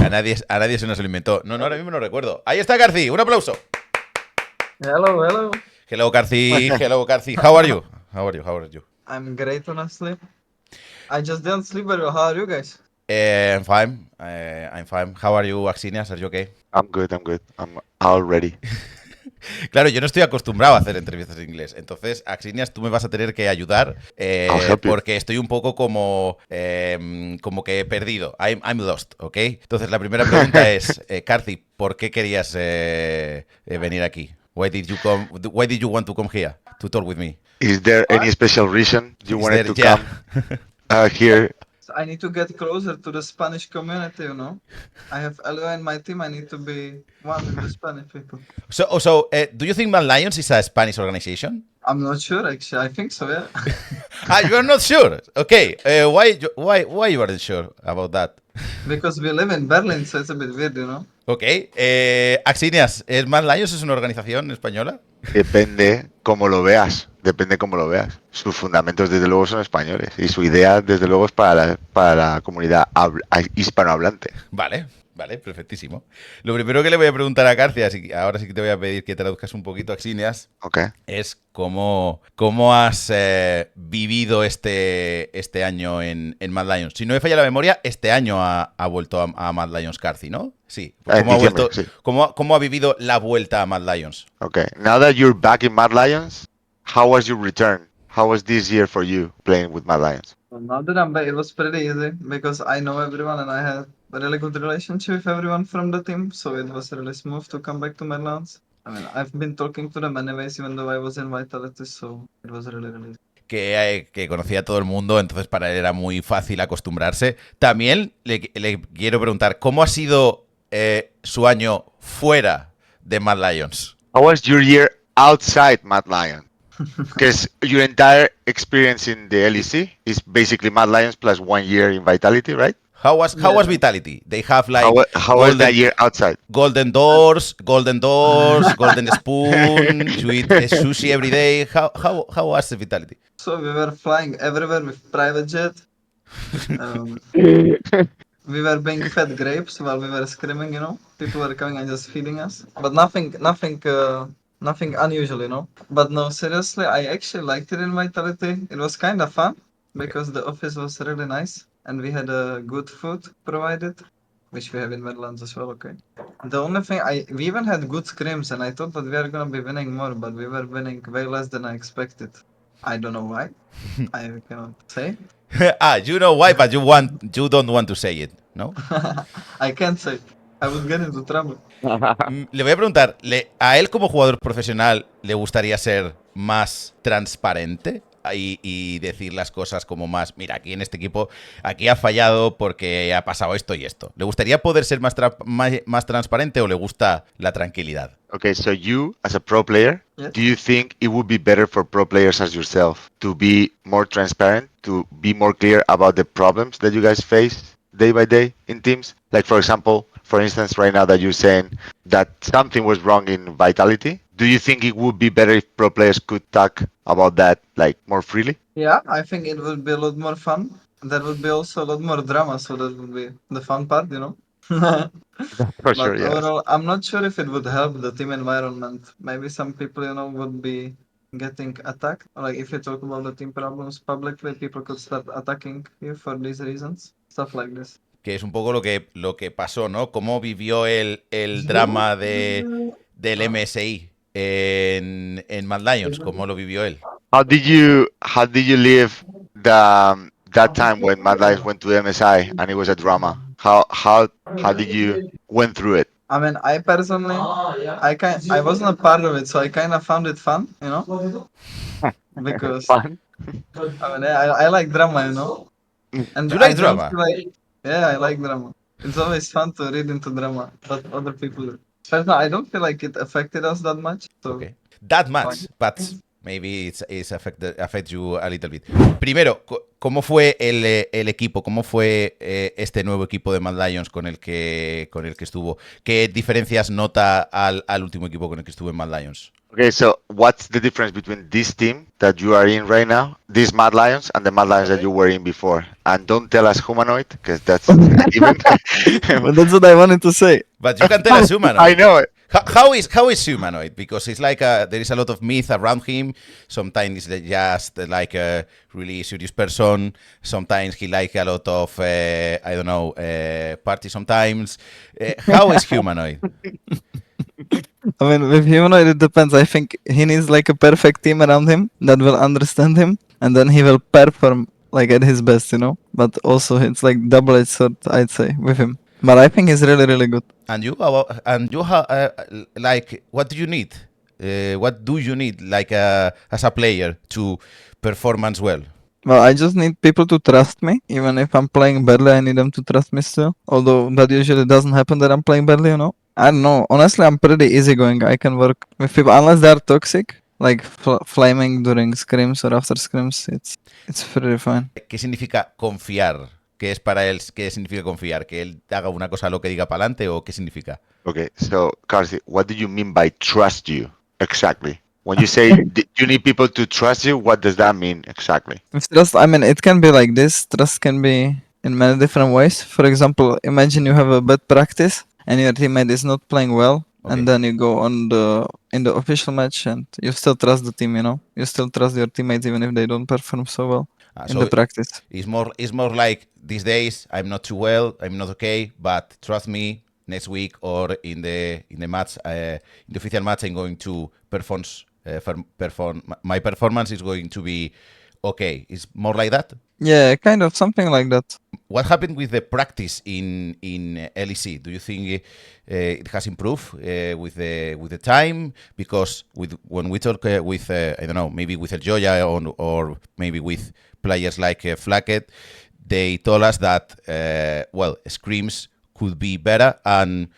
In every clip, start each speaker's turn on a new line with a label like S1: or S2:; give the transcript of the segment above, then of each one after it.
S1: A nadie se nos lo inventó. No, ahora mismo no recuerdo. Ahí está Carzzy, un aplauso.
S2: Hello.
S1: Hello, Carzzy. Hello, Carzzy. How are you? How are you?
S2: I'm great, honestly. I just didn't sleep very well. How are you guys?
S1: I'm fine. I'm fine. How are you, Axineas? Are you okay?
S3: I'm good. I'm all ready.
S1: Claro, yo no estoy acostumbrado a hacer entrevistas en inglés. Entonces, Axineas, tú me vas a tener que ayudar porque estoy un poco como que he perdido. I'm lost, ¿ok? Entonces, la primera pregunta es, Carzzy, ¿por qué querías venir aquí? Why did you want to come here to talk with me?
S3: Is there any special reason you wanted to come here?
S2: I need to get closer to the Spanish community, you know. I have Elyoya in my team. I need to be one with the Spanish people.
S1: So, do you think Mad Lions is a Spanish organization?
S2: I'm not sure, actually. I think so, yeah.
S1: You are not sure? Okay. Why you aren't sure about that?
S2: Because we live in Berlin, so it's a bit weird, you know.
S1: Ok. Axineas, ¿Mad Lions es una organización española?
S3: Depende cómo lo veas. Sus fundamentos, desde luego, son españoles. Y su idea, desde luego, es para la comunidad hispanohablante.
S1: Vale, perfectísimo. Lo primero que le voy a preguntar a Carzzy, así que ahora sí que te voy a pedir que traduzcas un poquito, Axineas, es cómo has vivido este año en Mad Lions. Si no me falla la memoria, este año ha vuelto a Mad Lions Carzzy, ¿no? Sí. ¿Cómo ha vivido la vuelta a Mad Lions?
S3: Okay. Now that you're back in Mad Lions, how was your return? How was this year for you playing with Mad Lions?
S2: Well, now that I'm back, it was pretty easy because I know everyone and I had a really good relationship with everyone from the team, so it was really smooth to come back to Mad Lions. I mean, I've been talking to them anyways, even though I was in Vitality, so it was really easy.
S1: Que conocía a todo el mundo, entonces para él era muy fácil acostumbrarse. También le quiero preguntar, ¿cómo ha sido su año fuera de Mad Lions?
S3: How was your year outside Mad Lions? Because your entire experience in the LEC is basically Mad Lions plus 1 year in Vitality, right?
S1: How was Vitality? They have like
S3: how was that year outside?
S1: Golden doors, golden spoon. You eat sushi every day. How was the Vitality?
S2: So we were flying everywhere with private jet. We were being fed grapes while we were screaming, you know. People were coming and just feeding us, but nothing unusual, you know. But no, seriously, I actually liked it in Vitality. It was kind of fun because the office was really nice and we had good food provided, which we have in Netherlands as well. Okay. The only thing we even had good scrims, and I thought that we were gonna be winning more, but we were winning way less than I expected. I don't know why. I cannot say.
S1: You know why, but you don't want to say it, ¿no?
S2: I can't say. I would get into trouble.
S1: Le voy a preguntar, ¿a él como jugador profesional le gustaría ser más transparente y decir las cosas como más, mira, aquí en este equipo, aquí ha fallado porque ha pasado esto y esto? ¿Le gustaría poder ser más transparente o le gusta la tranquilidad?
S3: Okay, so you, as a pro player,
S2: Yes.
S3: do you think it would be better for pro players as yourself to be more transparent, to be more clear about the problems that you guys face day by day in teams? Like, for example, for instance, right now that you're saying that something was wrong in Vitality, do you think it would be better if pro players could talk about that like more freely?
S2: Yeah, I think it would be a lot more fun. There would be also a lot more drama, so that would be the fun part, you know.
S3: For sure, yeah.
S2: Overall, I'm not sure if it would help the team environment. Maybe some people, you know, would be getting attacked. Like if you talk about the team problems publicly, people could start attacking you for these reasons. Stuff like this.
S1: Que es un poco lo que pasó, ¿no? ¿Cómo vivió el drama del MSI en Mad Lions? ¿Cómo lo vivió él?
S3: How did you live that time when Mad Lions went to MSI and it was a drama? How did you went through it?
S2: I mean, I personally, I wasn't a part of it, so I kind of found it fun, you know, because
S3: Fun.
S2: I mean, I like drama, you know. And
S1: You like
S2: I don't
S1: drama?
S2: feel like- yeah, I like drama. It's always fun to read into drama, but other people do. Personally, I don't feel like it affected us that much. So
S1: Okay. That much, but maybe it's affect you a little bit. Primero, ¿cómo fue el equipo? ¿Cómo fue este nuevo equipo de Mad Lions con el que estuvo? ¿Qué diferencias nota al último equipo con el que estuvo en Mad Lions?
S3: Okay, so what's the difference between this team that you are in right now, these Mad Lions, and the Mad Lions that you were in before? And don't tell us humanoid, because that's a given.
S2: Well, that's what I wanted to say.
S1: But you can tell us humanoid.
S3: I know it.
S1: How is humanoid? Because it's like there is a lot of myth around him. Sometimes it's just like a really serious person. Sometimes he like a lot of I don't know party. Sometimes how is humanoid?
S2: I mean, with humanoid, it depends. I think he needs like a perfect team around him that will understand him, and then he will perform like at his best, you know. But also, it's like double-edged sword, I'd say, with him. But I think he's really, really good.
S1: And you like what do you need? What do you need like as a player to performance well?
S2: Well, I just need people to trust me. Even if I'm playing badly, I need them to trust me still. Although that usually doesn't happen that I'm playing badly, you know. I don't know. Honestly, I'm pretty easygoing. I can work with people unless they're toxic, like flaming during scrims or after scrims. It's pretty fine.
S1: ¿Qué significa confiar? ¿Qué es para él? ¿Qué significa confiar? ¿Que él haga una cosa lo que diga para adelante o qué significa?
S3: Okay, so Carzzy, what do you mean by trust you exactly? When you say you need people to trust you, what does that mean exactly?
S2: With trust, I mean, it can be like this. Trust can be in many different ways. For example, imagine you have a bad practice and your teammate is not playing well, and then you go on in the official match and you still trust the team, you know. You still trust your teammates even if they don't perform so well in the practice.
S1: It's more like these days I'm not too well, I'm not okay, but trust me, next week or in the match, in the official match, I'm going to perform. My performance is going to be okay. It's more like that.
S2: Yeah, kind of something like that.
S1: What happened with the practice in LEC? Do you think it has improved with the time? Because when we talk with I don't know, maybe with Elyoya or maybe with players like Flacket, they told us that scrims could be better, and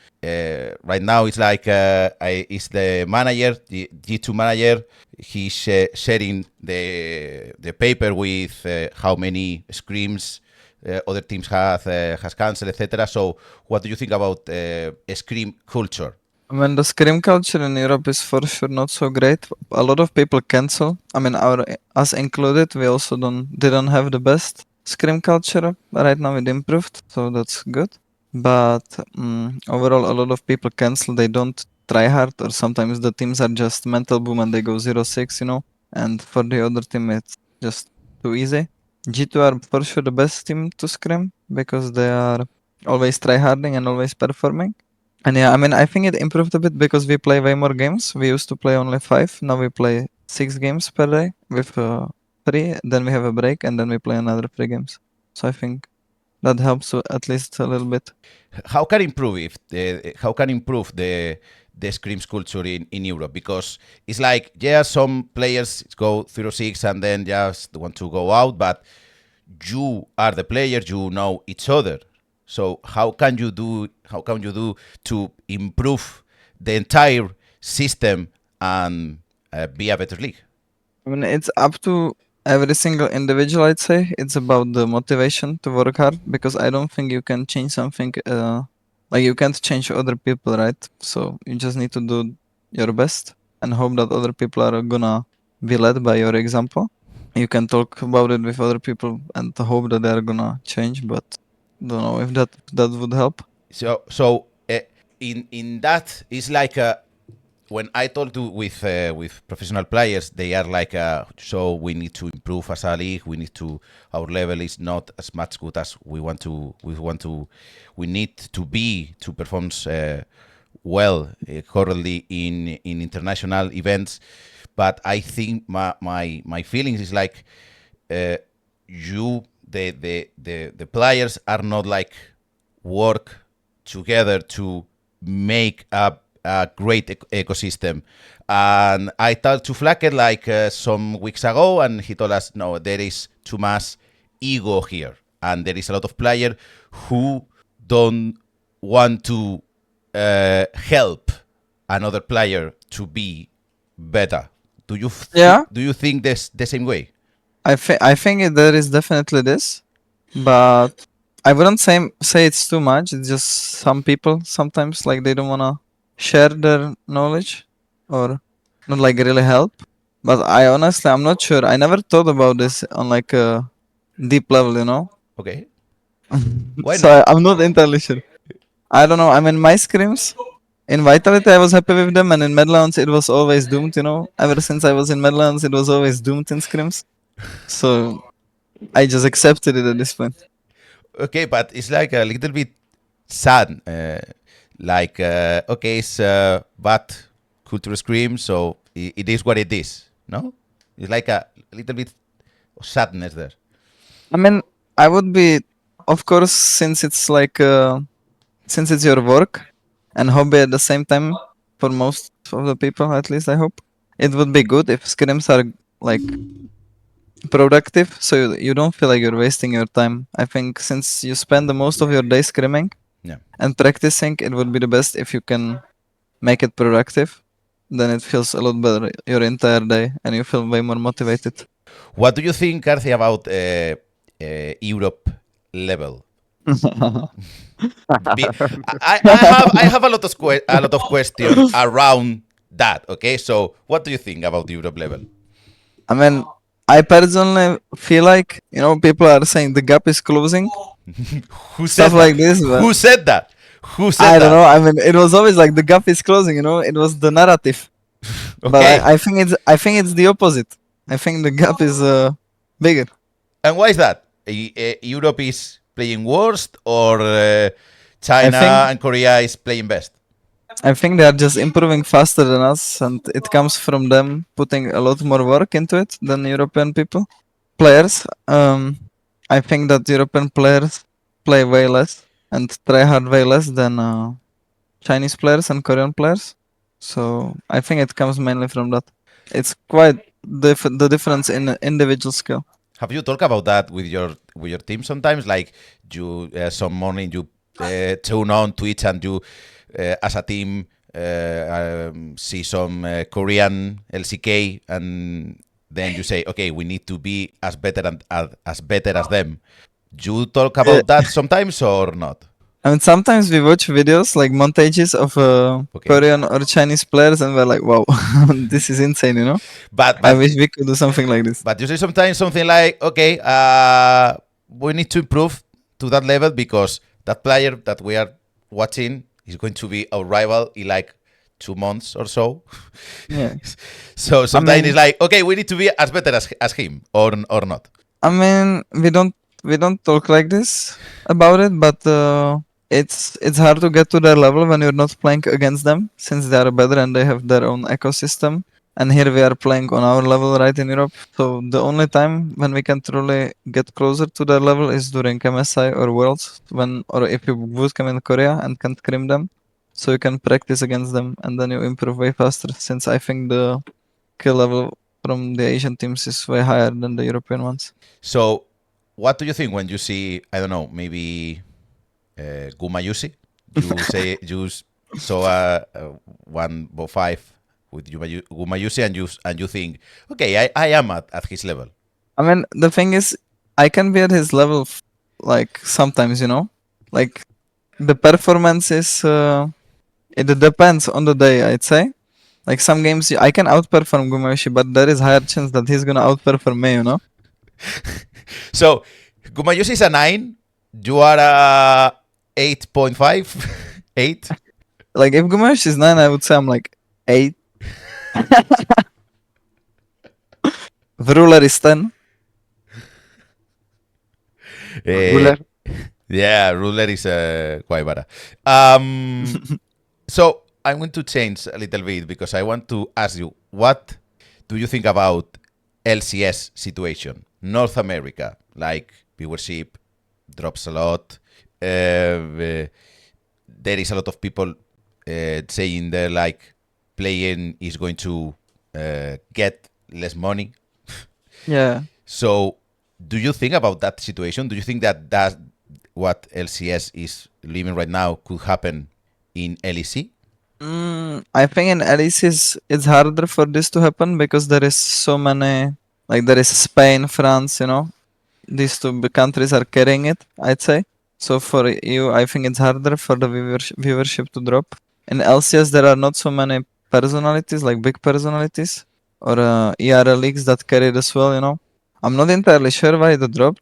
S1: right now it's like it's the manager, the G2 manager. He's sharing the paper with how many scrims other teams has cancelled, etc. So, what do you think about scrim culture?
S2: I mean, the scrim culture in Europe is for sure not so great. A lot of people cancel. I mean, us included, we also didn't have the best scrim culture. Right now it improved, so that's good. But overall, a lot of people cancel. They don't try hard, or sometimes the teams are just mental boom and they go 0-6, you know. And for the other team, it's just too easy. G2 are for sure the best team to scrim because they are always tryharding and always performing. And yeah, I mean, I think it improved a bit because we play way more games. We used to play only 5. Now we play 6 games per day with 3. Then we have a break and then we play another 3 games. So I think that helps at least a little bit.
S1: How can improve the scrims culture in Europe? Because it's like, yeah, some players go 0-6 and then just want to go out, but you are the players, you know each other. So how can you do to improve the entire system and be a better league?
S2: I mean, it's up to every single individual, I'd say. It's about the motivation to work hard because I don't think you can change something. Like you can't change other people, right? So you just need to do your best and hope that other people are gonna be led by your example. You can talk about it with other people and hope that they're gonna change, but don't know if that would help.
S1: So in that it's like when I talk with professional players, they are like, so we need to improve as a league. Our level is not as much good as we need to be to perform well currently in international events. But I think my feelings is like the players are not like work together to make a great ecosystem. And I talked to Flacket like some weeks ago, and he told us, no, there is too much ego here, and there is a lot of players who don't want to help another player to be better. Do you think this the same way?
S2: I think there is definitely this, but I wouldn't say it's too much. It's just some people sometimes like they don't wanna share their knowledge, or not like really help. But I'm not sure. I never thought about this on like a deep level, you know.
S1: Okay. Why
S2: So
S1: not?
S2: I'm not entirely sure. I don't know. I mean, my scrims in Vitality, I was happy with them, and in Medlands, it was always doomed. You know, ever since I was in Medlands, it was always doomed in scrims. So I just accepted it at this point.
S1: Okay, but it's like a little bit sad. Okay, it's bad culture scream, so it is what it is. No, it's like a little bit of sadness there.
S2: I mean, I would be, of course, since it's like, since it's your work and hobby at the same time, for most of the people, at least I hope, it would be good if scrims are like productive, so you don't feel like you're wasting your time. I think since you spend the most of your day scrimming
S1: Yeah.
S2: and practicing, it would be the best if you can make it productive. Then it feels a lot better your entire day, and you feel way more motivated.
S1: What do you think, Carzzy, about Europe level? I have a lot of questions around that. Okay, so what do you think about Europe level?
S2: I mean, I personally feel like, you know, people are saying the gap is closing.
S1: Who said
S2: Stuff
S1: that?
S2: like this. But
S1: Who said that? Who said
S2: I
S1: that?
S2: don't know. I mean, it was always like the gap is closing. You know, it was the narrative.
S1: Okay.
S2: But I think it's the opposite. I think the gap is bigger.
S1: And why is that? Europe is playing worst, or China and Korea is playing best?
S2: I think they are just improving faster than us, and it comes from them putting a lot more work into it than European players. I think that European players play way less and try hard way less than Chinese players and Korean players. So I think it comes mainly from that. It's quite the difference in individual skill.
S1: Have you talked about that with your team sometimes? Like you some morning you tune on Twitch and you as a team see some Korean LCK, and then you say, okay, we need to be as better as them. You talk about that sometimes or not?
S2: I mean, sometimes we watch videos like montages of Korean or Chinese players, and we're like, "Wow, this is insane!" You know.
S1: But
S2: I wish we could do something like this.
S1: But you say sometimes something like, okay, we need to improve to that level because that player that we are watching is going to be our rival in like 2 months or so.
S2: Yeah.
S1: So sometimes it's like, okay, we need to be as better as him or not.
S2: I mean, we don't talk like this about it, but it's hard to get to their level when you're not playing against them, since they are better and they have their own ecosystem. And here we are playing on our level right in Europe. So the only time when we can truly get closer to their level is during MSI or Worlds, or if you would come in Korea and can scrim them, so you can practice against them and then you improve way faster. Since I think the skill level from the Asian teams is way higher than the European ones.
S1: So what do you think when you see, I don't know, maybe Gumayusi? You say you saw 1v5 with Gumayusi and you think, okay, I am at his level.
S2: I mean, the thing is, I can be at his level, like sometimes, you know, like the performance is. It depends on the day, I'd say. Like some games, I can outperform Gumayusi, but there is higher chance that he's gonna outperform me, you know.
S1: So Gumayusi is a 9. You are a 8.5, 8.
S2: Like if Gumayusi is 9, I would say I'm like 8. The ruler is 10.
S3: Ruler?
S1: Yeah, ruler is quite better. So I'm going to change a little bit because I want to ask you, what do you think about LCS situation? North America, like viewership drops a lot. There is a lot of people saying that like playing is going to get less money.
S2: Yeah.
S1: So do you think about that situation? Do you think that what LCS is living right now could happen in LEC?
S2: I think in LEC it's harder for this to happen because there is so many, like there is Spain, France, you know, these two countries are carrying it, I'd say. So for you, I think it's harder for the viewership to drop. In LCS, there are not so many personalities, like big personalities, or ERL leagues that carry this well, you know. I'm not entirely sure why it dropped.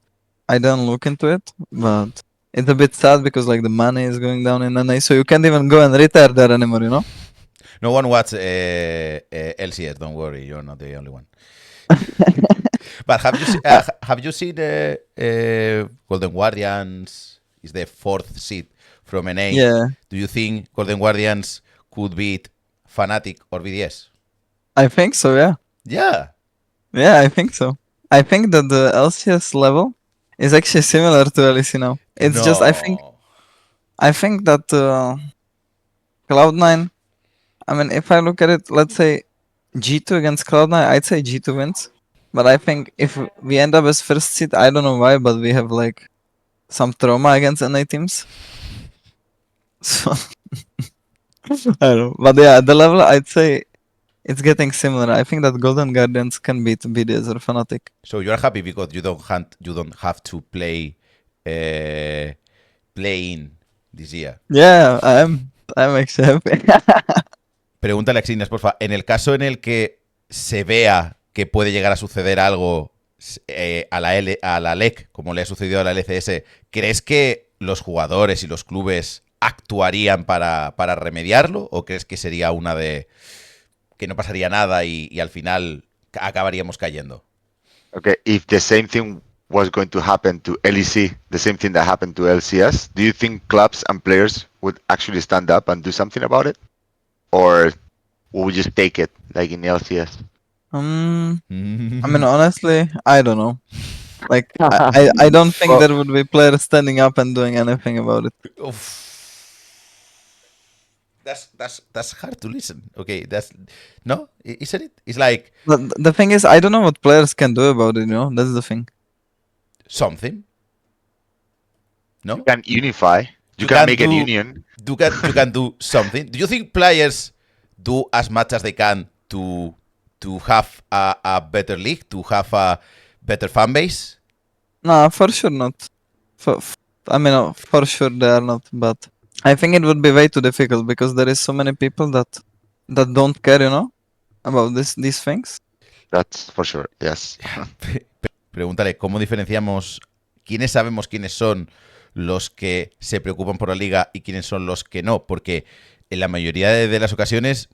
S2: I didn't look into it, but it's a bit sad because like the money is going down in NA, so you can't even go and retire there anymore, you know.
S1: No one watch LCS. Don't worry, you're not the only one. But have you seen Golden Guardians? Is the 4th seed from NA.
S2: Yeah.
S1: Do you think Golden Guardians could beat Fnatic or BDS?
S2: I think so, yeah.
S1: Yeah.
S2: Yeah, I think so. I think that the LCS level is actually similar to LEC now. It's just I think that Cloud9. I mean, if I look at it, let's say G2 against Cloud9, I'd say G2 wins. But I think if we end up as first seed, I don't know why, but we have like some trauma against NA teams. So I don't know. But yeah, at the level, I'd say it's getting similar. I think that Golden Guardians can beat BDS or Fnatic.
S1: So you're happy because you don't have to play in this year.
S2: Yeah, I'm actually happy.
S1: Pregúntale a Axineas, porfa. En el caso en el que se vea que puede llegar a suceder algo a la LEC, como le ha sucedido a la LCS, ¿crees que los jugadores y los clubes actuarían para remediarlo? ¿O crees que sería una de que no pasaría nada y al final acabaríamos cayendo?
S3: Okay, if the same thing was going to happen to LEC, the same thing that happened to LCS, do you think clubs and players would actually stand up and do something about it? Or will we just take it, like in LCS?
S2: I mean, honestly, I don't know. Like, I don't think there would be players standing up and doing anything about it.
S1: Oof. That's hard to listen. Okay, no, isn't it? It's like
S2: the thing is, I don't know what players can do about it. You know, that's the thing.
S1: Something. No,
S3: you can unify. You can make a union.
S1: You can do something. Do you think players do as much as they can to have a better league, to have a better fan base?
S2: No, for sure not. I mean, for sure they are not, but I think it would be way too difficult because there is so many people that don't care, you know, about these things.
S3: That's for sure, yes.
S1: Pregúntale, ¿cómo diferenciamos quiénes sabemos quiénes son los que se preocupan por la liga y quiénes son los que no? Porque en la mayoría de las ocasiones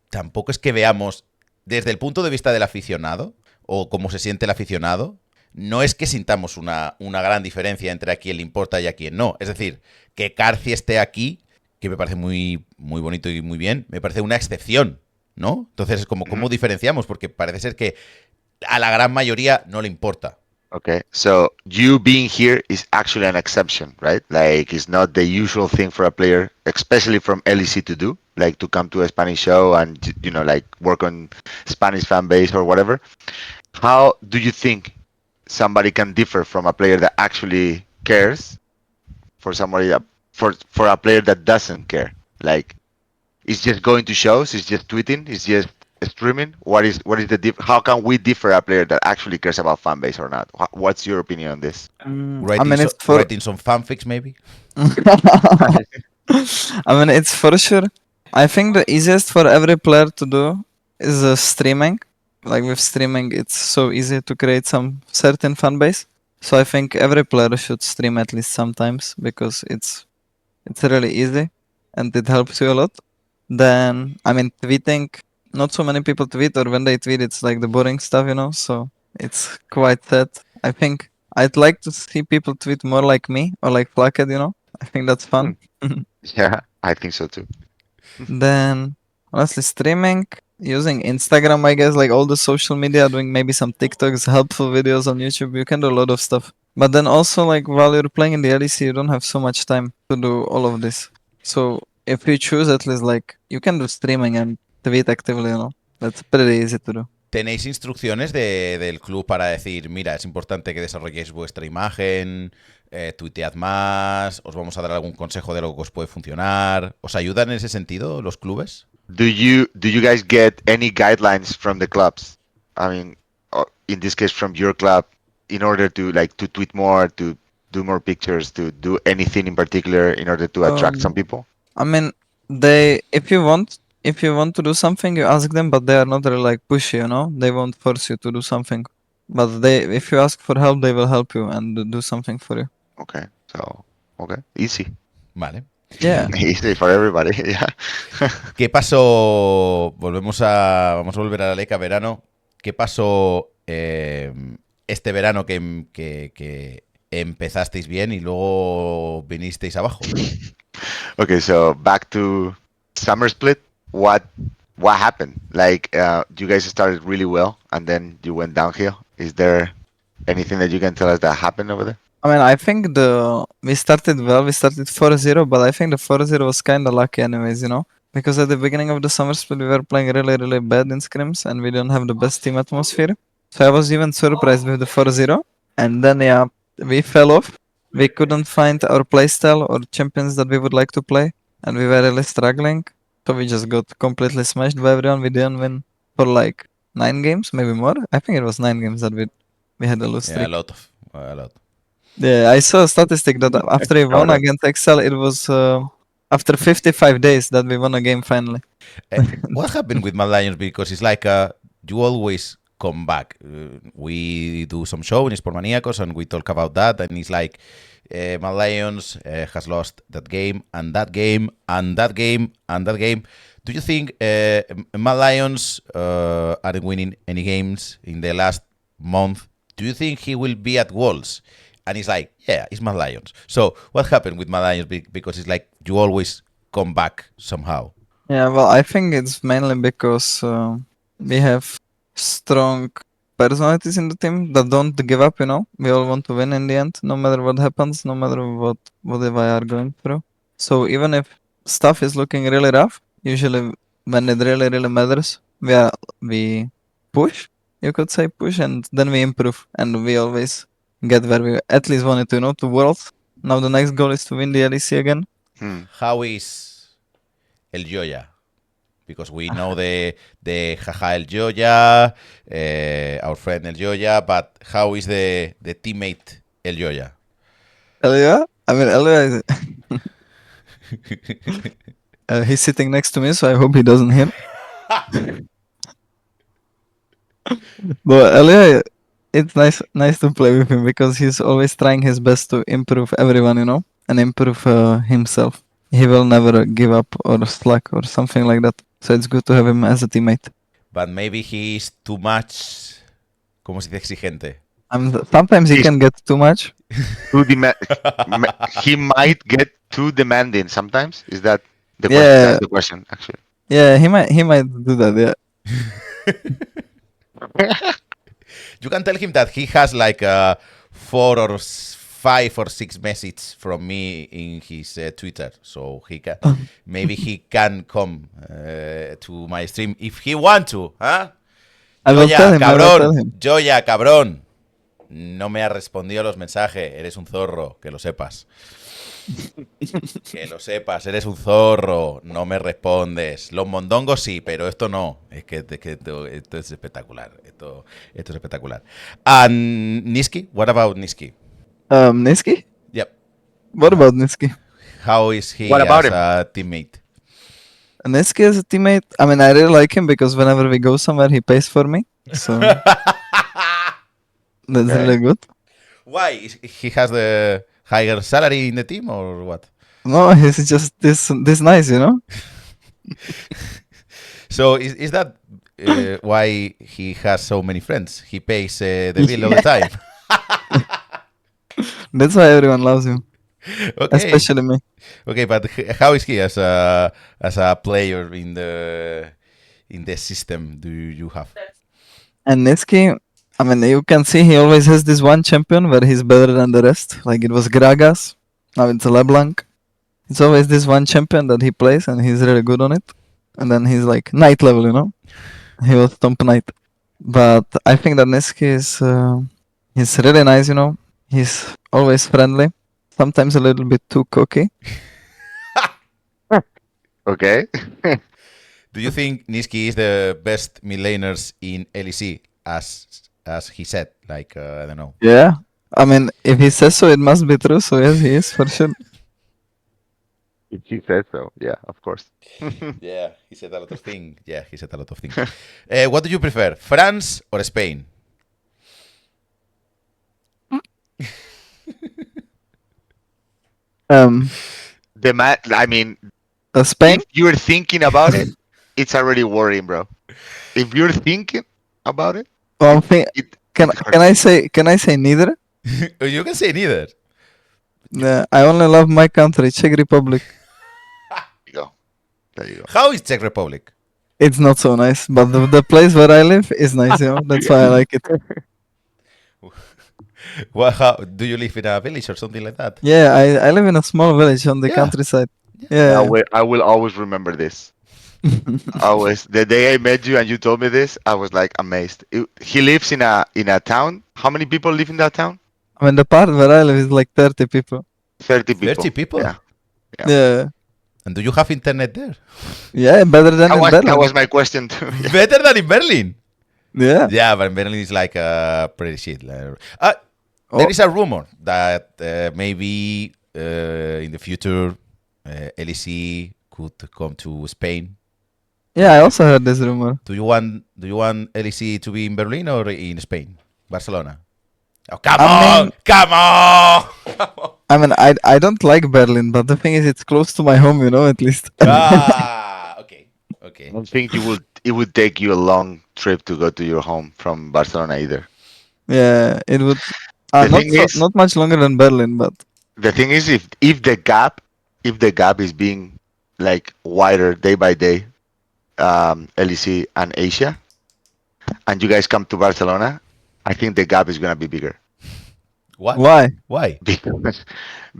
S1: tampoco es que veamos desde el punto de vista del aficionado o cómo se siente el aficionado, no es que sintamos una gran diferencia entre a quién le importa y a quién no. Es decir, que Carzzy esté aquí, que me parece muy, muy bonito y muy bien, me parece una excepción, ¿no? Entonces es como, ¿cómo diferenciamos? Porque parece ser que a la gran mayoría no le importa.
S3: Okay, so you being here is actually an exception, right? Like, it's not the usual thing for a player, especially from LEC, to do, like to come to a Spanish show and, you know, like work on Spanish fan base or whatever. How do you think somebody can differ from a player that actually cares for somebody that, for a player that doesn't care? Like, it's just going to shows, it's just tweeting, it's just streaming. What is the how can we differ a player that actually cares about fan base or not? What's your opinion on this?
S1: Writing some fanfics, maybe.
S2: I mean, it's for sure. I think the easiest for every player to do is streaming. Like with streaming, it's so easy to create some certain fan base. So I think every player should stream at least sometimes because it's really easy and it helps you a lot. Then, I mean, tweeting, not so many people tweet, or when they tweet, it's like the boring stuff, you know, so it's quite sad. I think I'd like to see people tweet more like me or like Flackhead, you know. I think that's fun.
S3: Yeah, I think so too.
S2: Then, honestly, streaming, using Instagram, I guess, like all the social media, doing maybe some TikToks, helpful videos on YouTube, you can do a lot of stuff. But then also, like, while you're playing in the LEC, you don't have so much time to do all of this. So if you choose, at least, like, you can do streaming and tweet actively, you know. That's pretty easy to do.
S1: ¿Tenéis instrucciones del club para decir, mira, es importante que desarrolléis vuestra imagen, tuitead más, os vamos a dar algún consejo de lo que os puede funcionar? ¿Os ayudan en ese sentido los clubes?
S3: Do you guys get any guidelines from the clubs? I mean, in this case, from your club, in order to to tweet more, to do more pictures, to do anything in particular in order to attract some people?
S2: I mean, if you want, if you want to do something, you ask them, but they are not really like pushy, you know? They won't force you to do something. But if you ask for help, they will help you and do something for you.
S3: Okay, so, okay, easy.
S1: Vale.
S2: Yeah.
S3: Easy for everybody, yeah.
S1: ¿Qué pasó? Vamos a volver a la Leca verano. ¿Qué pasó este verano que empezasteis bien y luego vinisteis abajo?
S3: Okay, so back to summer split. What happened? Like, you guys started really well and then you went downhill. Is there anything that you can tell us that happened over there?
S2: I mean, I think we started well. We started 4-0, but I think the 4-0 was kind of lucky anyways, you know? Because at the beginning of the summer split, we were playing really, really bad in scrims and we didn't have the best team atmosphere. So I was even surprised with the 4-0. And then, yeah, we fell off. We couldn't find our playstyle or champions that we would like to play. And we were really struggling. So we just got completely smashed by everyone. We didn't win for like 9 games, maybe more. I think it was 9 games that we had a lose streak.
S1: Yeah, a lot.
S2: Yeah, I saw a statistic that after we won against Excel, it was after 55 days that we won a game finally.
S1: What happened with Mad Lions? Because it's like you always come back. We do some show in Esports Maníacos and we talk about that, and it's like Mad Lions has lost that game and that game and that game and that game. Do you think Mad Lions aren't winning any games in the last month? Do you think he will be at Worlds? And it's like, yeah, it's Mad Lions. So what happened with Mad Lions? Because it's like you always come back somehow.
S2: Yeah, well, I think it's mainly because we have strong personalities in the team that don't give up, you know? We all want to win in the end, no matter what happens, no matter what we are going through. So even if stuff is looking really rough, usually when it really, really matters, we push, you could say push, and then we improve. And we always get where we at least wanted to, you know, to Worlds. Now the next goal is to win the LEC again.
S1: How is Elyoya? Because we know the jaja Elyoya, our friend Elyoya, but how is the teammate Elyoya?
S2: Elyoya? I mean, Elyoya is... he's sitting next to me, so I hope he doesn't hear. But Elyoya, it's nice to play with him because he's always trying his best to improve everyone, you know, and improve himself. He will never give up or slack or something like that. So it's good to have him as a teammate.
S1: But maybe he is too much, ¿cómo se dice exigente?
S2: Sometimes he can get too much.
S3: He might get too demanding sometimes. Is that the question? That's the question, actually.
S2: Yeah, he might do that,
S1: yeah. You can tell him that he has like 4 or 5 or 6 messages from me in his Twitter, so he can maybe he can come to my stream if he want to, huh? Yoya, cabrón. No me ha respondido los mensajes. Eres un zorro, que lo sepas. Que lo sepas, eres un zorro. No me respondes. Los mondongos sí, pero esto no. Es que esto es espectacular. Esto es espectacular. And Niski, what about Niski?
S2: Niski?
S1: Yep.
S2: What about Niski?
S1: How is he
S3: as
S1: a teammate?
S2: Niski as a teammate, I mean, I really like him because whenever we go somewhere, he pays for me. So that's really good.
S1: Why? He has the higher salary in the team or what?
S2: No, he's just this nice, you know?
S1: So is that why he has so many friends? He pays the bill all the time.
S2: That's why everyone loves him. Okay. Especially me.
S1: Okay, but how is he as a player in the system do you have?
S2: And Niski, I mean, you can see he always has this one champion where he's better than the rest. Like it was Gragas, now it's LeBlanc. It's always this one champion that he plays and he's really good on it. And then he's like knight level, you know? He was top knight. But I think that Niski is he's really nice, you know? He's always friendly. Sometimes a little bit too cocky.
S3: Okay.
S1: Do you think Niski is the best mid laners in LEC, as he said? Like, I don't know.
S2: Yeah. I mean, if he says so, it must be true. So yes, he is, for sure.
S3: He said so. Yeah, of course.
S1: Yeah, he said a lot of things. Yeah, he said a lot of things. What do you prefer, France or Spain?
S3: The man. I mean,
S2: Spain?
S3: if you're thinking about it, it's already worrying, bro. If you're thinking about it,
S2: Well,
S3: it
S2: can I say neither?
S1: You can say neither.
S2: I only love my country, Czech Republic.
S3: you go. There you go.
S1: How is Czech Republic?
S2: It's not so nice, but the place where I live is nice, you know. That's why I like it.
S1: Well, how, do you live in a village or something like that?
S2: Yeah, I live in a small village on the countryside. Yeah.
S3: I will always remember this. Always. The day I met you and you told me this, I was like amazed. He lives in a town. How many people live in that town?
S2: I mean, the part where I live is like 30 people.
S3: 30 people.
S1: 30 people?
S2: Yeah.
S1: And do you have internet there?
S2: Yeah, better than in Berlin.
S3: That was my question too. Yeah.
S1: Better than in Berlin?
S2: Yeah.
S1: Yeah, but in Berlin is like pretty shit. There is a rumor that maybe in the future LEC could come to Spain.
S2: Yeah, I also heard this rumor.
S1: Do you want LEC to be in Berlin or in Spain? Barcelona? Oh, come on!
S2: I mean, I don't like Berlin, but the thing is, it's close to my home, you know, at least.
S1: Okay.
S3: I don't think it would take you a long trip to go to your home from Barcelona either.
S2: Yeah, it would. Not much longer than Berlin, but
S3: the thing is, if the gap is being like wider day by day, LEC and Asia, and you guys come to Barcelona, I think the gap is gonna be bigger.
S1: What?
S2: Why?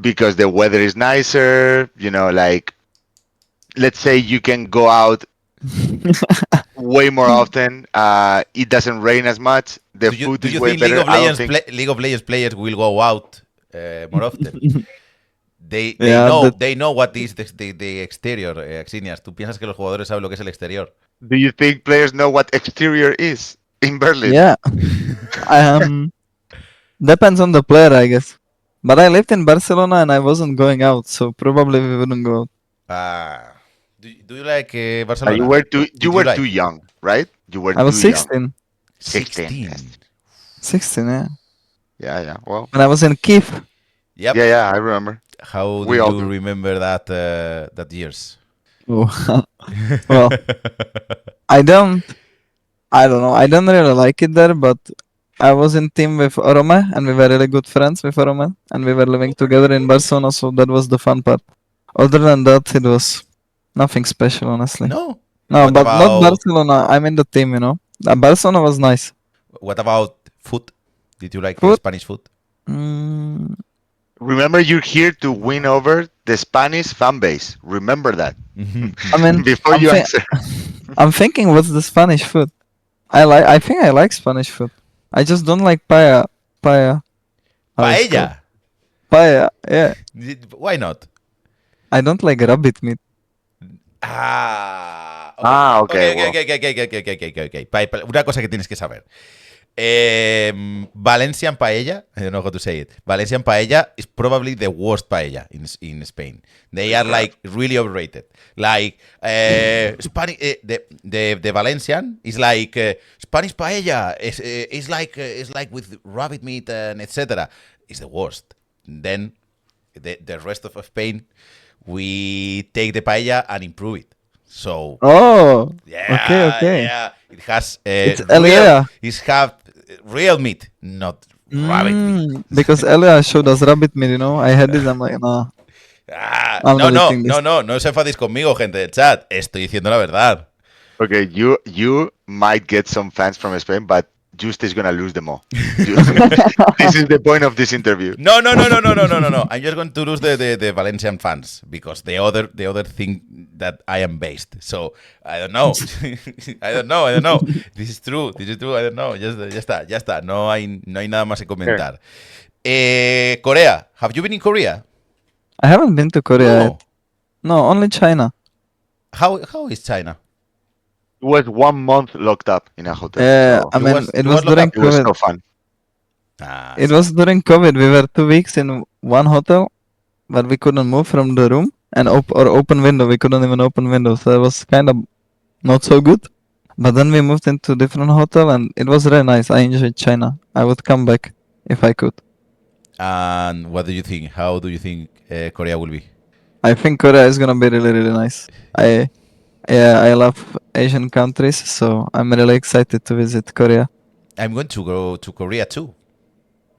S3: Because the weather is nicer. You know, like let's say you can go out way more often. It doesn't rain as much. The food is way better.
S1: League of Legends players will go out more often? They know what is the exterior, Axineas. ¿Tú piensas que los jugadores saben lo que es el exterior?
S3: Do you think players know what exterior is in Berlin?
S2: Yeah. Depends on the player, I guess. But I lived in Barcelona and I wasn't going out, so probably we wouldn't go out.
S1: Do you like Barcelona?
S3: You were too young, right?
S2: I was 16.
S3: 16.
S2: 16, yeah.
S3: Yeah. Well,
S2: when I was in Kiev.
S1: Yep.
S3: Yeah, I remember.
S1: How do you remember that years?
S2: Oh. Well, I don't know. I don't really like it there, but I was in team with Orome, and we were really good friends with Orome, and we were living together in Barcelona, so that was the fun part. Other than that, it was nothing special, honestly.
S1: No,
S2: but not Barcelona. I'm in the team, you know. Barcelona was nice.
S1: What about food? Did you like the Spanish food?
S3: Remember, you're here to win over the Spanish fan base. Remember that.
S2: I mean,
S3: before you answer.
S2: I'm thinking, what's the Spanish food? I think I like Spanish food. I just don't like paella.
S1: Paella?
S2: Paella, yeah.
S1: Why not?
S2: I don't like rabbit meat.
S3: Okay.
S1: Una cosa que tienes que saber. Valencian paella, I don't know how to say it. Valencian paella is probably the worst paella in Spain. They are like really overrated. Like Spanish, the Valencian is like Spanish paella. It's like with rabbit meat and etc. It's the worst. Then the rest of Spain, we take the paella and improve it. So
S2: okay.
S1: Yeah, it has
S2: it's Elyoya.
S1: It has real meat, not rabbit meat.
S2: Because Elyoya showed us rabbit meat, you know. I had this, I'm like, no.
S1: No os enfadéis conmigo, gente del chat. Estoy diciendo la verdad.
S3: Okay, you might get some fans from Spain, but Yuste is gonna lose them all. This is the point of this interview.
S1: No. I'm just going to lose the Valencian fans because the other thing that I am based. So I don't know. I don't know. This is true. I don't know. Ya está. No hay nada más que comentar. Korea. Have you been in Korea?
S2: I haven't been to Korea yet. No, only China.
S1: How is China?
S3: It was 1 month locked up in a hotel.
S2: Yeah, so it was during COVID.
S3: It was so fun.
S2: It was during COVID. We were 2 weeks in one hotel, but we couldn't move from the room. and open window. We couldn't even open windows. So it was kind of not so good. But then we moved into a different hotel, and it was really nice. I enjoyed China. I would come back if I could.
S1: And what do you think? How do you think Korea will be?
S2: I think Korea is gonna be really, really nice. I love Asian countries, so I'm really excited to visit Korea.
S1: I'm going to go to Korea too.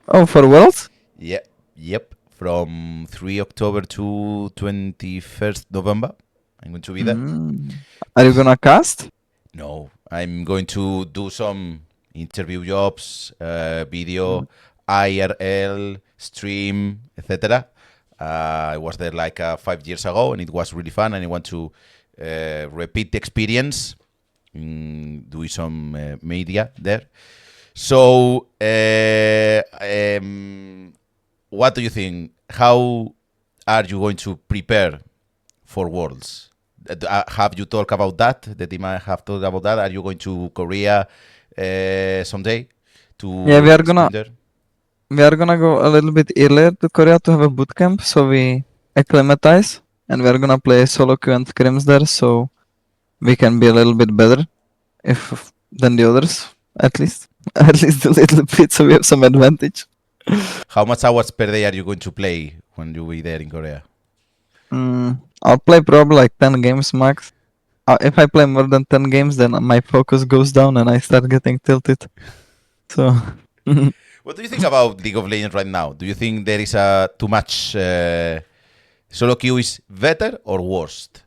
S2: Oh, for Worlds?
S1: Yep. From 3 October to 21st November. I'm going to be there.
S2: Are you gonna cast?
S1: No, I'm going to do some interview jobs, video, IRL, stream, etc. I was there like 5 years ago, and it was really fun, and I want to repeat the experience, doing some media there. So, what do you think? How are you going to prepare for Worlds? Have you talked about that? The team have talked about that. Are you going to Korea someday?
S2: Yeah, we are gonna go a little bit earlier to Korea to have a boot camp, so we acclimatize, and we are gonna play solo queue and scrims there, so we can be a little bit better than the others, at least a little bit, so we have some advantage.
S1: How much hours per day are you going to play when you be there in Korea?
S2: I'll play probably like 10 games max. If I play more than 10 games, then my focus goes down and I start getting tilted. So.
S1: What do you think about League of Legends right now? Do you think there is too much solo queue is better or worst?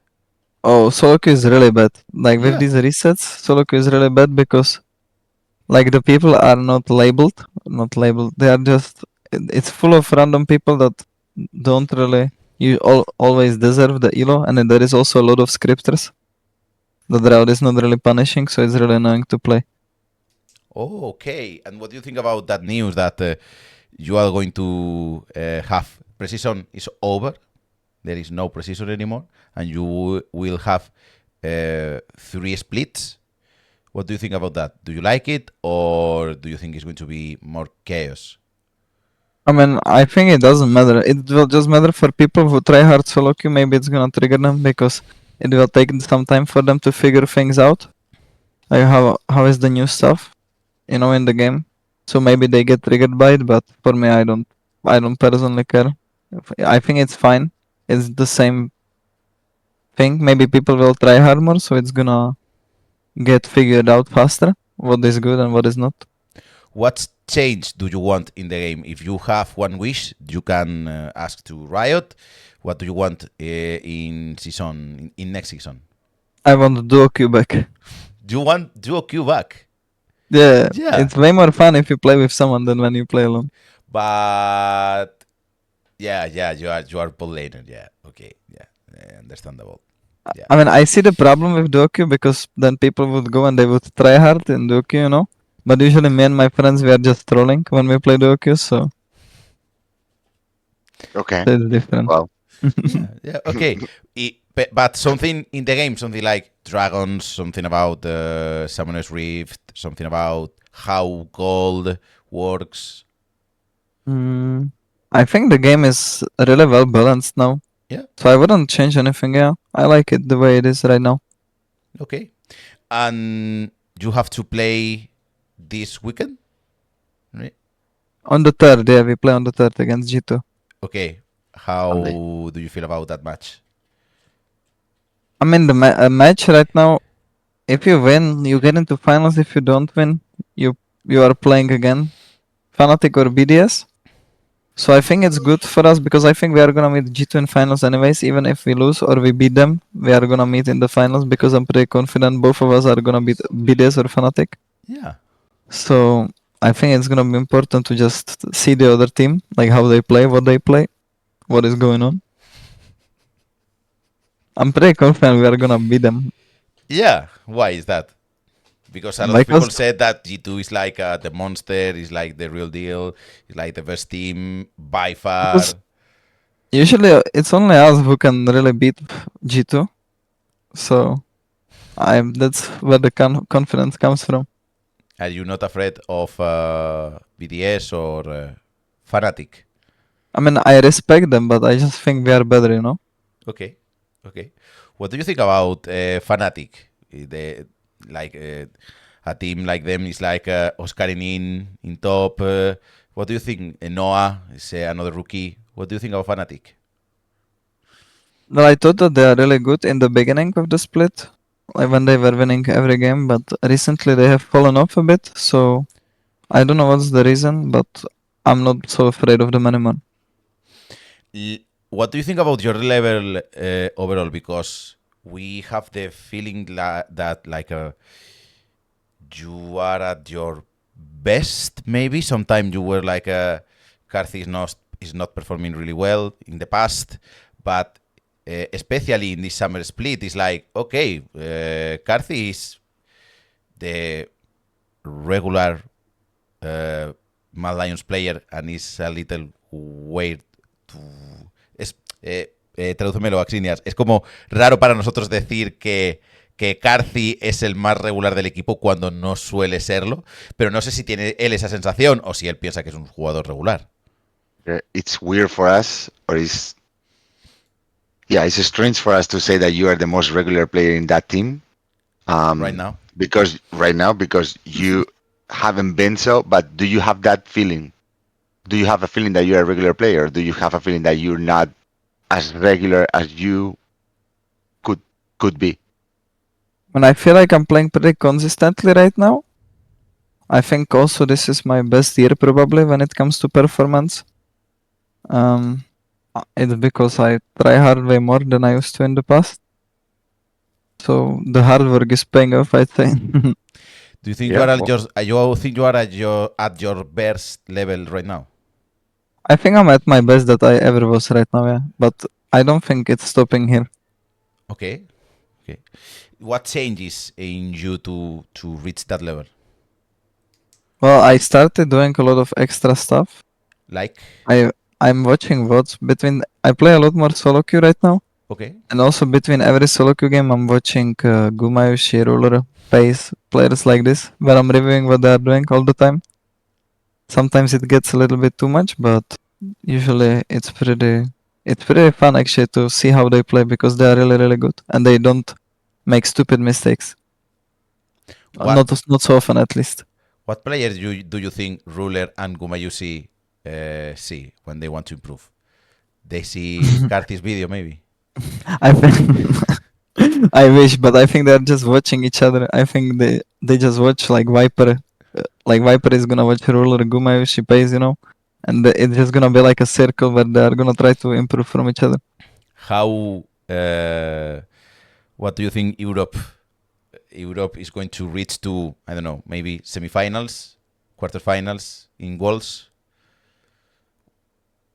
S2: Oh, solo queue is really bad. Like with these resets, solo queue is really bad because like the people are not labeled. They are just, it's full of random people that don't really, always deserve the elo, and then there is also a lot of scripters. The drought is not really punishing, so it's really annoying to play.
S1: Oh, okay. And what do you think about that news that you are going to have precision is over? There is no precision anymore, and you will have 3 splits. What do you think about that? Do you like it, or do you think it's going to be more chaos?
S2: I mean, I think it doesn't matter. It will just matter for people who try hard solo queue. Maybe it's gonna trigger them because it will take some time for them to figure things out. Like how is the new stuff, in the game. So maybe they get triggered by it, but for me, I don't personally care. I think it's fine. It's the same thing. Maybe people will try hard more, so it's gonna get figured out faster what is good and what is not.
S1: What change do you want in the game? If you have one wish, you can ask to Riot. What do you want in next season?
S2: I want duo queue back.
S1: You want duo queue back?
S2: Yeah, it's way more fun if you play with someone than when you play alone.
S1: But yeah, you are bot laner. Yeah, okay, yeah, understandable. Yeah.
S2: I mean, I see the problem with duo queue because then people would go and they would try hard in duo queue, But usually me and my friends, we are just trolling when we play duo queue, so.
S3: Okay.
S2: It's different.
S3: Well.
S1: Yeah, okay. But something in the game, something like dragons, something about Summoner's Rift, something about how gold works.
S2: I think the game is really well balanced now.
S1: Yeah.
S2: So I wouldn't change anything, yeah. I like it the way it is right now.
S1: Okay. And you have to play this weekend? Right?
S2: On the 3rd, yeah, we play on the 3rd against G2.
S1: Okay. How do you feel about that match?
S2: I mean, the match right now, if you win, you get into finals. If you don't win, you are playing again, Fnatic or BDS. So I think it's good for us because I think we are gonna meet G2 in finals anyways. Even if we lose or we beat them, we are gonna meet in the finals because I'm pretty confident both of us are gonna beat BDS or Fnatic.
S1: Yeah.
S2: So I think it's gonna be important to just see the other team, like how they play, what is going on. I'm pretty confident we are gonna beat them.
S1: Yeah. Why is that? Because a lot of people said that G2 is like the monster, is like the real deal, is like the best team by far.
S2: Usually it's only us who can really beat G2. So that's where the confidence comes from.
S1: Are you not afraid of BDS or Fnatic?
S2: I mean, I respect them, but I just think we are better,
S1: Okay. Okay. What do you think about Fnatic? A team like them is like Oscarin in top. What do you think? Noah is another rookie. What do you think of Fnatic?
S2: Well, I thought that they are really good in the beginning of the split, like when they were winning every game, but recently they have fallen off a bit, so I don't know what's the reason, but I'm not so afraid of them anymore.
S1: What do you think about your level overall? Because we have the feeling that like you are at your best, maybe. Sometimes you were like Carzzy is not performing really well in the past, but especially in this summer split, it's like, okay, Carzzy is the regular Mad Lions player and is a little weird to... tradúcemelo, Axineas. Es como raro para nosotros decir que Carzzy es el más regular del equipo cuando no suele serlo, pero no sé si tiene él esa sensación o si él piensa que es un jugador regular.
S3: It's weird for us, or it's strange for us to say that you are the most regular player in that team.
S1: Right now?
S3: Because you haven't been so, but do you have that feeling? Do you have a feeling that you're a regular player? Do you have a feeling that you're not as regular as you could be?
S2: When I feel like I'm playing pretty consistently right now, I think also this is my best year probably when it comes to performance. It's because I try hard way more than I used to in the past. So the hard work is paying off, I think.
S1: Do you think you are at your best level right now?
S2: I think I'm at my best that I ever was right now, yeah. But I don't think it's stopping here.
S1: Okay. What changes in you to reach that level?
S2: Well, I started doing a lot of extra stuff.
S1: Like?
S2: I'm watching VODs between... I play a lot more solo queue right now.
S1: Okay.
S2: And also between every solo queue game, I'm watching Gumayushi, Ruler, Pace, players like this, where I'm reviewing what they are doing all the time. Sometimes it gets a little bit too much, but usually it's pretty fun actually to see how they play because they are really, really good and they don't make stupid mistakes. Not so often, at least.
S1: What players do you think Ruler and Gumayushi see when they want to improve? They see Carzzy's video, maybe?
S2: I think I wish, but I think they're just watching each other. I think they just watch like Viper. Like Viper is gonna watch Ruler, Gumayushi, Pace, you know? And it's just gonna be like a circle where they're gonna try to improve from each other.
S1: How... what do you think Europe is going to reach to, I don't know, maybe semifinals, quarterfinals in Worlds?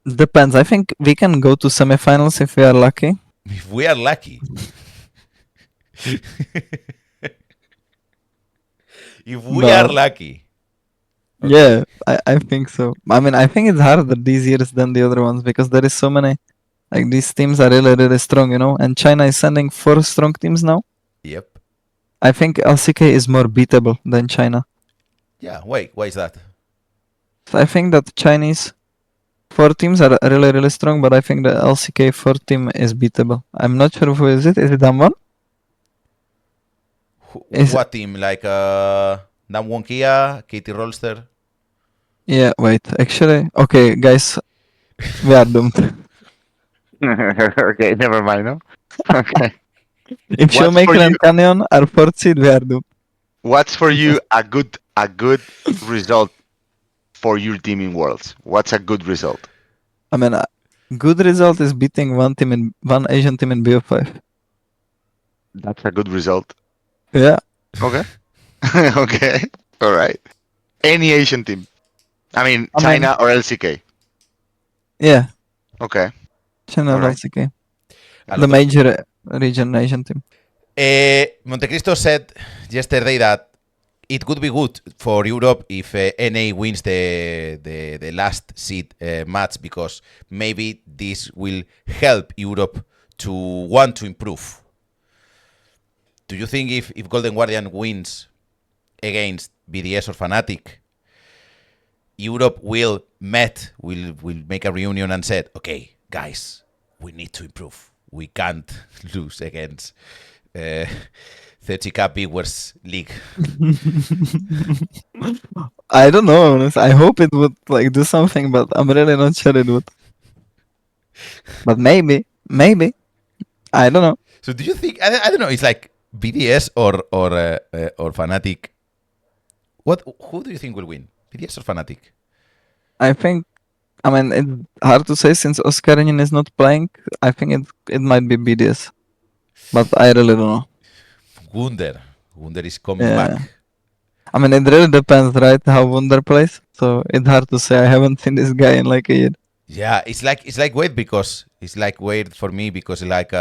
S2: Depends. I think we can go to semifinals if we are lucky.
S1: If we are lucky. If we are lucky.
S2: Okay. Yeah, I think so. I mean, I think it's harder these years than the other ones because there is so many. Like, these teams are really, really strong, you know? And China is sending 4 strong teams now.
S1: Yep.
S2: I think LCK is more beatable than China.
S1: Yeah, why is that?
S2: So I think that Chinese 4 teams are really, really strong, but I think the LCK 4 team is beatable. I'm not sure who is it. Is it Damwon?
S1: What team? Like Damwon Kia, KT Rolster?
S2: Yeah, wait. Actually, okay, guys, we are doomed.
S3: Okay, never mind, no? Okay.
S2: If Showmaker and Canyon are 4th seed, we are doomed.
S3: What's for you a good result for your team in Worlds? What's a good result?
S2: I mean, a good result is beating one Asian team in BO5.
S3: That's a good result.
S2: Yeah.
S3: Okay. Okay. All right. Any Asian team. I mean, China or LCK.
S2: Yeah.
S3: Okay.
S2: China or LCK. The major region Asian team.
S1: Montecristo said yesterday that it would be good for Europe if NA wins the last seed match because maybe this will help Europe to want to improve. Do you think if Golden Guardian wins against BDS or Fnatic, Europe will make a reunion and said, okay, guys, we need to improve. we can't lose against 30k viewers league.
S2: I don't know. Honestly. I hope it would like do something, but I'm really not sure it would. But maybe. I don't know.
S1: So do you think? I don't know. It's like BDS or Fnatic. Who do you think will win? BDS or Fnatic?
S2: I think. I mean, it's hard to say since Oscarinian is not playing. I think it might be BDS, but I really don't know.
S1: Wunder is coming back.
S2: I mean, it really depends, right? How Wunder plays. So it's hard to say. I haven't seen this guy in like a year.
S1: Yeah, it's like weird because it's like weird for me because like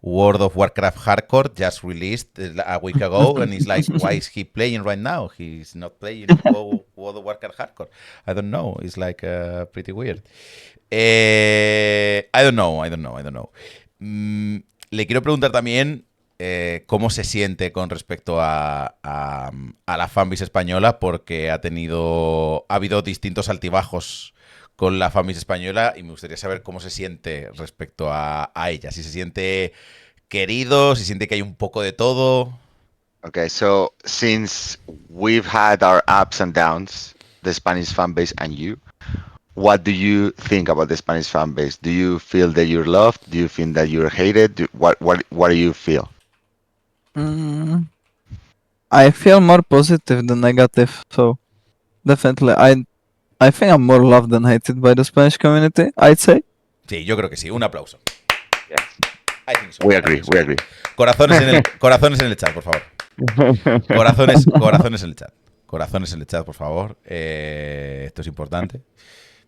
S1: World of Warcraft Hardcore just released a week ago, and it's like, why is he playing right now? He's not playing World of Warcraft Hardcore. I don't know. It's like pretty weird. I don't know. Le quiero preguntar también cómo se siente con respecto a la fanbase española, porque ha habido distintos altibajos con la fanbase española y me gustaría saber cómo se siente respecto a ella. Si se siente querido, si siente que hay un poco de todo.
S3: Okay, so since we've had our ups and downs, the Spanish fan base and you, what do you think about the Spanish fan base? Do you feel that you're loved? Do you feel that you're hated? What do you feel?
S2: I feel more positive than negative, so definitely I think I'm more loved than hated by the Spanish community, I'd say.
S1: Sí, yo creo que sí. Un aplauso.
S3: Yeah.
S1: I think so.
S3: We agree.
S1: Corazones en el chat, por favor. Corazones en el chat. Corazones en el chat, por favor. Esto es importante,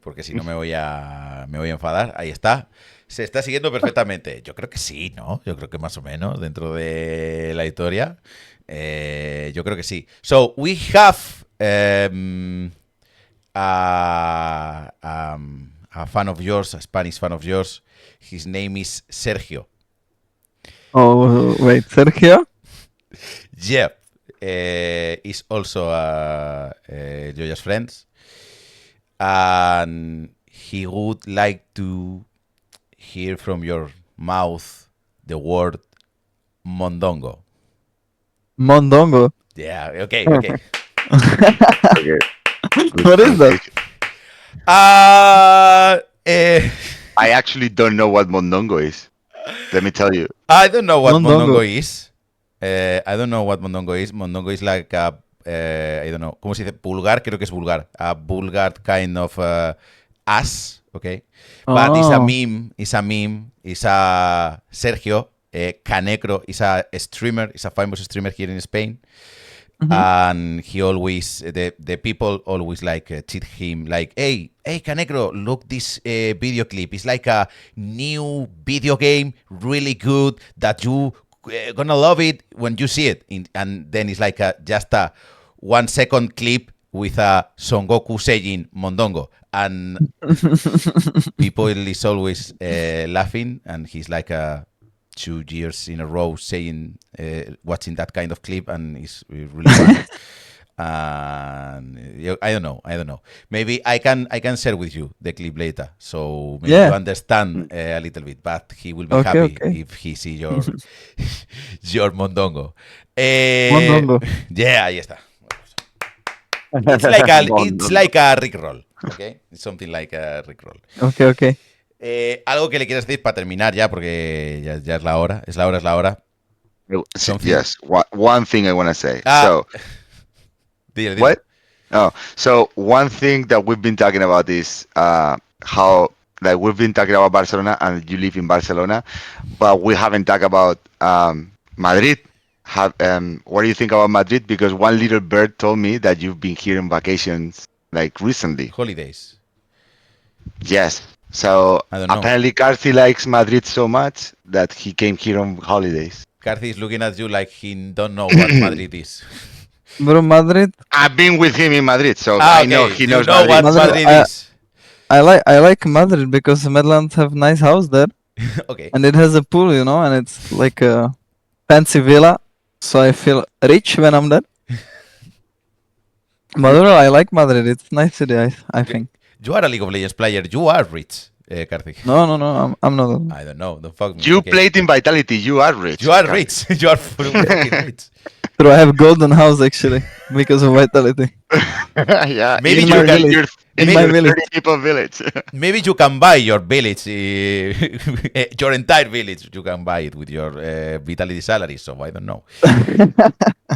S1: porque si no me voy a enfadar. Ahí está. Se está siguiendo perfectamente. Yo creo que sí, ¿no? Yo creo que más o menos dentro de la historia. Yo creo que sí. So, we have a fan of yours, a Spanish fan of yours. His name is Sergio.
S2: Oh, wait, Sergio?
S1: Yeah. Is also Joya's friends. And he would like to hear from your mouth the word mondongo.
S2: Mondongo?
S1: Yeah, okay.
S3: Okay.
S2: What is that?
S1: I
S3: actually don't know what mondongo is. Let me tell you.
S1: I don't know what mondongo is. I don't know what mondongo is. Mondongo is like a, I don't know, ¿cómo se dice? Vulgar, creo que es vulgar. A vulgar kind of ass, okay? But it's a meme. It's a Sergio Canecro. Is a streamer. Is a famous streamer here in Spain. And he always, the people always like cheat him, like, hey Canecro, look this video clip. It's like a new video game, really good, that you gonna love it when you see it. And then it's like just a 1 second clip with a Son Goku saying mondongo, and people is always laughing, and he's like 2 years in a row saying, watching that kind of clip, and it's really fun. And I don't know. Maybe I can share with you the clip later, so maybe you understand a little bit. But he will be happy if he see your your mondongo.
S2: Mondongo.
S1: Yeah, ahí está. It's like a Rickroll, okay? It's something like a Rickroll.
S2: Okay.
S1: Algo que le quieras decir para terminar ya, porque ya es la hora. Es la hora.
S3: Yes, one thing I want to say.
S1: Dile.
S3: What? Oh, so one thing that we've been talking about is how, like, we've been talking about Barcelona, and you live in Barcelona, but we haven't talked about Madrid. What do you think about Madrid? Because one little bird told me that you've been here on vacations, like, recently.
S1: Holidays.
S3: Yes. So apparently Carzzy likes Madrid so much that he came here on holidays.
S1: Carzzy is looking at you like he don't know what Madrid is.
S2: Bro, Madrid?
S3: I've been with him in Madrid, so I know he knows
S1: Madrid. What Madrid is.
S2: I like Madrid because Netherlands have nice house there.
S1: Okay.
S2: And it has a pool, you know, and it's like a fancy villa, so I feel rich when I'm there. But overall, I like Madrid. It's a nice city, I think.
S1: You are a League of Legends player. You are rich. Carzzy?
S2: No, I'm not.
S1: I don't know. Don't fuck me.
S3: You played in Vitality. You are rich.
S1: You are rich. You are fucking rich.
S2: True, I have golden house actually because of Vitality.
S3: Yeah.
S1: Maybe
S3: in
S1: you
S3: your
S1: can-
S3: village, your,
S2: in
S3: in
S2: my
S3: your
S2: village.
S3: 30 people village.
S1: Maybe you can buy your village, your entire village. You can buy it with your Vitality salary. So I don't know.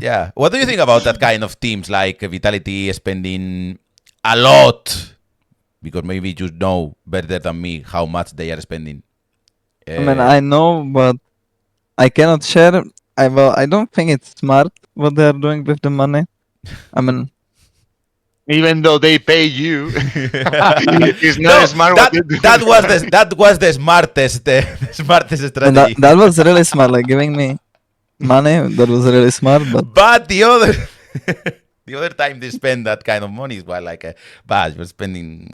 S1: Yeah. What do you think about that kind of teams like Vitality spending a lot? Because maybe you know better than me how much they are spending.
S2: I mean, I know, but I cannot share. I don't think it's smart what they are doing with the money. I mean,
S3: Even though they pay you, it's not smart what you do.
S1: that was the smartest
S2: and
S1: strategy.
S2: that was really smart. Like giving me money, that was really smart.
S1: But the other time they spend that kind of money is well, like, bad. You're spending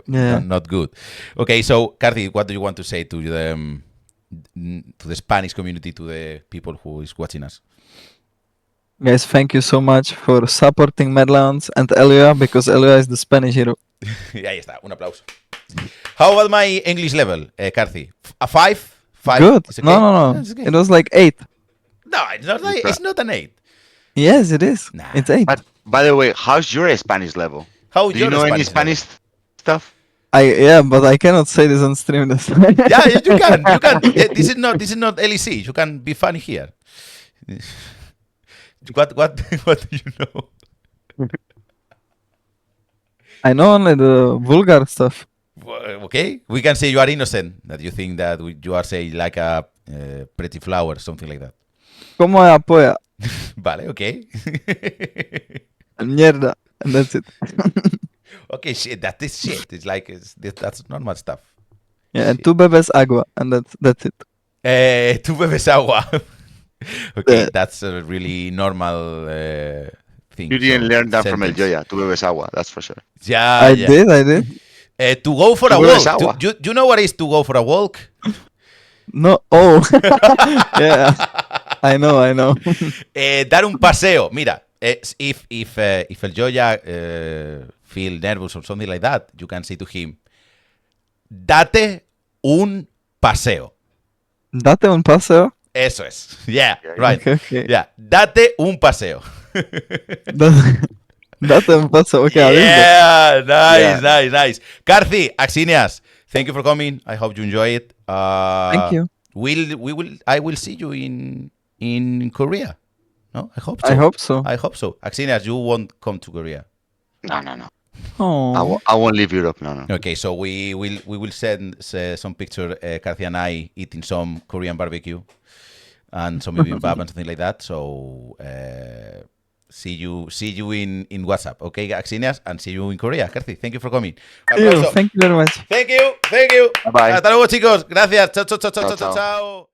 S1: not good. Okay, so Carzzy, what do you want to say to the Spanish community, to the people who is watching us?
S2: Guys, thank you so much for supporting Medlands and Elyoya because Elyoya is the Spanish hero.
S1: Y ahí está, un aplauso. How about my English level, Carzzy? A 5? 5?
S2: Good.
S1: It's okay?
S2: No.
S1: It's okay.
S2: It was like 8.
S1: No, it's not an 8.
S2: Yes, it is.
S1: Nah.
S2: It's 8.
S3: But by the way, how's your Spanish level?
S1: How
S3: Do you know any Spanish stuff?
S2: But I cannot say this on stream.
S1: Yeah, you can. You can. This is not LEC. You can be funny here. What do you know?
S2: I know only the vulgar stuff.
S1: Okay, we can say you are innocent. That you think that you are saying like a pretty flower, something like that.
S2: ¿Cómo apoya?
S1: Vale, okay.
S2: Mierda. And that's it.
S1: Okay, shit. That is shit. It's like that's normal stuff.
S2: Yeah, and 2 bebes agua. And that's it.
S1: Tu bebes agua. Okay,
S2: Yeah.
S1: that's a really normal thing.
S3: You didn't learn that from
S1: sentence.
S3: Elyoya. Tu bebes agua, that's for sure.
S1: Yeah,
S2: I
S1: yeah.
S2: did.
S1: To go for
S3: Tu
S1: a
S3: bebes
S1: walk.
S3: agua.
S1: Do you know what is to go for a walk?
S2: No. Oh. Yeah. I know.
S1: Dar un paseo. Mira, if Elyoya feel nervous or something like that, you can say to him, date un paseo.
S2: Date un paseo.
S1: Eso es. Yeah, right.
S2: Okay.
S1: Yeah, date un paseo.
S2: Date un paseo. Okay,
S1: Yeah,
S3: Yeah.
S1: nice. Carzzy, Axineas, thank you for coming. I hope you enjoy it.
S2: Thank you.
S1: I will see you in Korea. No, I hope so.
S2: I hope so.
S1: Axineas, you won't come to Korea.
S3: No.
S2: Oh.
S3: I won't leave Europe. No.
S1: Okay, so we will send some picture, Carzzy and I eating some Korean barbecue and some bibimbap and something like that. So see you in WhatsApp, okay, Axineas, and see you in Korea. Carzzy, thank you for coming.
S2: Thank you very much.
S1: Thank you.
S3: Bye.
S1: Hasta luego, chicos. Gracias. Chao.
S3: Chao.
S1: Chao.